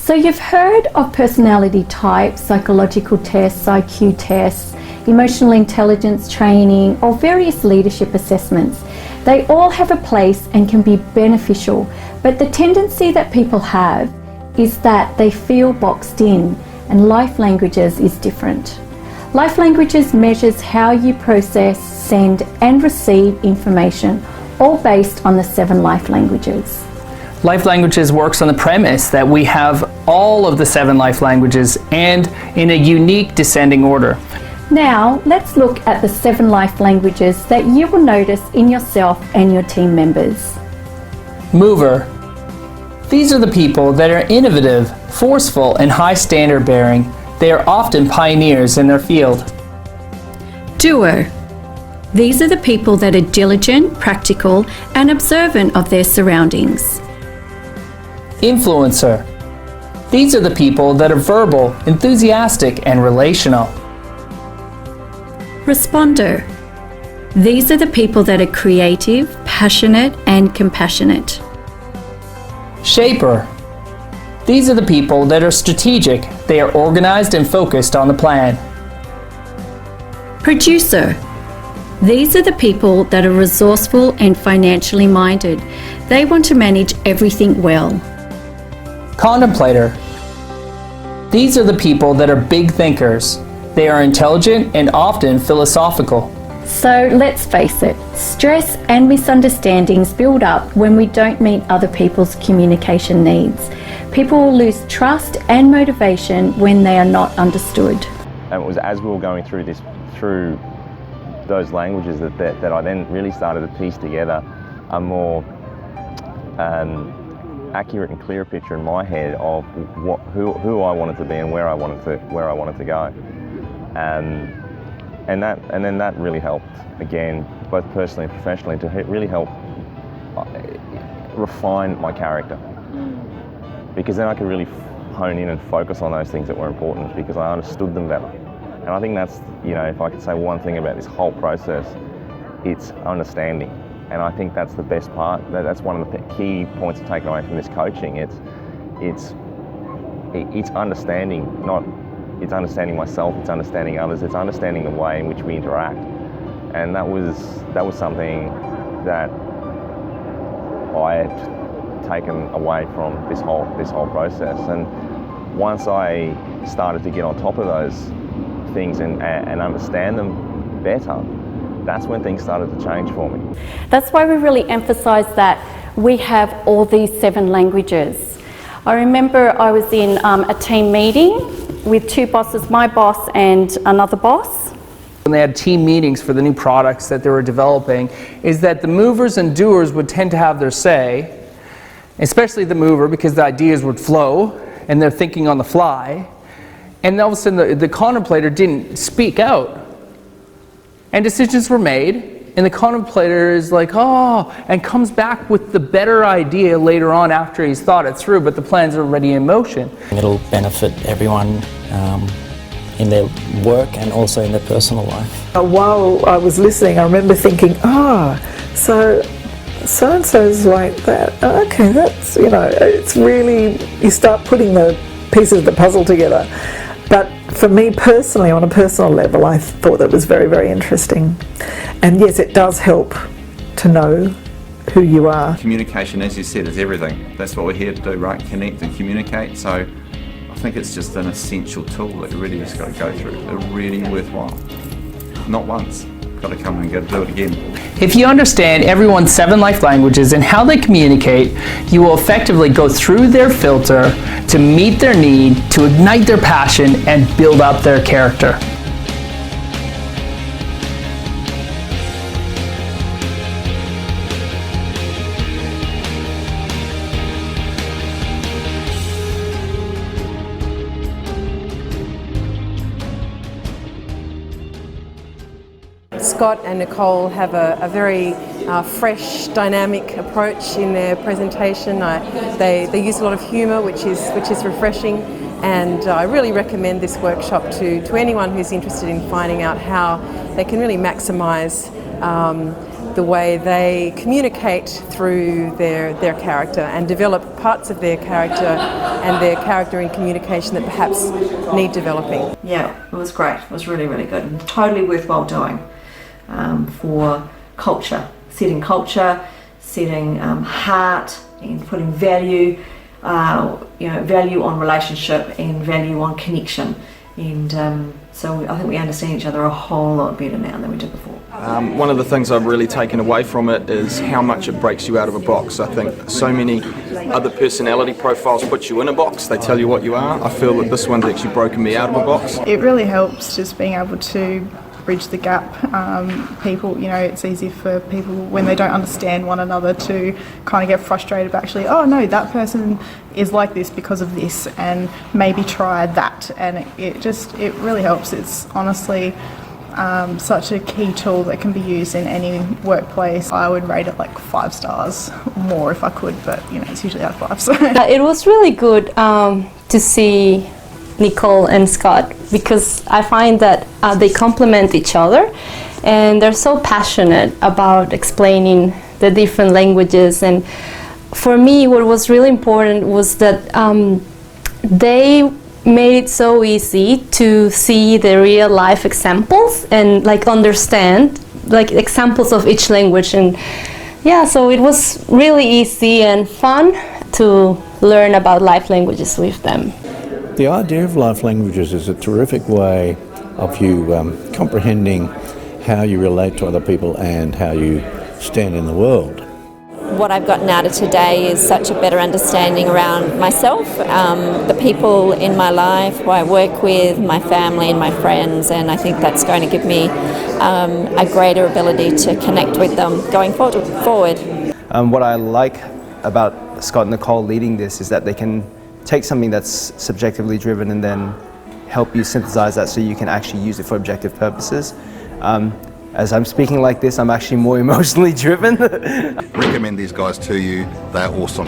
So you've heard of personality types, psychological tests, IQ tests, emotional intelligence training, or various leadership assessments. They all have a place and can be beneficial, but the tendency that people have is that they feel boxed in, and Life Languages is different. Life Languages measures how you process, send and receive information, all based on the 7 life languages. Life Languages works on the premise that we have all of the 7 life languages and in a unique descending order. Now, let's look at the 7 life languages that you will notice in yourself and your team members. Mover. These are the people that are innovative, forceful, and high standard bearing. They are often pioneers in their field. Doer. These are the people that are diligent, practical, and observant of their surroundings. Influencer. These are the people that are verbal, enthusiastic, and relational. Responder. These are the people that are creative, passionate, and compassionate. Shaper. These are the people that are strategic. They are organized and focused on the plan. Producer. These are the people that are resourceful and financially minded. They want to manage everything well. Contemplator. These are the people that are big thinkers. They are intelligent and often philosophical. So let's face it, stress and misunderstandings build up when we don't meet other people's communication needs. People will lose trust and motivation when they are not understood. And it was as we were going through those languages that I then really started to piece together a more accurate and clear picture in my head of who I wanted to be and where I wanted to go. And then that really helped, again, both personally and professionally, to really help refine my character. Because then I could really hone in and focus on those things that were important because I understood them better. And I think that's, if I could say one thing about this whole process, it's understanding. And I think that's the best part. That's one of the key points to take away from this coaching. It's understanding, it's understanding myself, it's understanding others, it's understanding the way in which we interact. And that was something that I had taken away from this whole process. And once I started to get on top of those things and understand them better, that's when things started to change for me. That's why we really emphasize that we have all these 7 languages. I remember I was in a team meeting with 2 bosses, my boss and another boss. When they had team meetings for the new products that they were developing, is that the movers and doers would tend to have their say, especially the mover, because the ideas would flow and they're thinking on the fly. And all of a sudden the contemplator didn't speak out. And decisions were made, and the contemplator is like, and comes back with the better idea later on after he's thought it through, but the plans are already in motion. It'll benefit everyone in their work and also in their personal life. While I was listening, I remember thinking, so and so's like that. Okay, that's, it's really, you start putting the pieces of the puzzle together. But for me personally, on a personal level, I thought that was very, very interesting. And yes, it does help to know who you are. Communication, as you said, is everything. That's what we're here to do, right? Connect and communicate. So I think it's just an essential tool that you really just got to go through. It's really worthwhile. Not once. Got to come and go do it again. If you understand everyone's 7 life languages and how they communicate, you will effectively go through their filter to meet their need, to ignite their passion, and build up their character. Scott and Nicole have a very fresh, dynamic approach in their presentation. They use a lot of humour, which is refreshing, and I really recommend this workshop to anyone who's interested in finding out how they can really maximise the way they communicate through their character and develop parts of their character and their character in communication that perhaps need developing. Yeah, it was great. It was really, really good and totally worthwhile doing for culture, setting heart and putting value, value on relationship and value on connection. And so I think we understand each other a whole lot better now than we did before. One of the things I've really taken away from it is how much it breaks you out of a box. I think so many other personality profiles put you in a box, they tell you what you are. I feel that this one's actually broken me out of a box. It really helps just being able to bridge the gap. People, it's easy for people when they don't understand one another to kind of get frustrated about actually, oh no, that person is like this because of this, and maybe try that. And it really helps. It's honestly such a key tool that can be used in any workplace. I would rate it like 5 stars more if I could, but it's usually out of 5. So. It was really good to see Nicole and Scott, because I find that they complement each other and they're so passionate about explaining the different languages. And for me, what was really important was that they made it so easy to see the real life examples and understand examples of each language. And yeah, so it was really easy and fun to learn about life languages with them. The idea of life languages is a terrific way of you comprehending how you relate to other people and how you stand in the world. What I've gotten out of today is such a better understanding around myself, the people in my life who I work with, my family and my friends, and I think that's going to give me a greater ability to connect with them going forward. What I like about Scott and Nicole leading this is that they can take something that's subjectively driven and then help you synthesize that so you can actually use it for objective purposes. As I'm speaking like this, I'm actually more emotionally driven. Recommend these guys to you. They're awesome.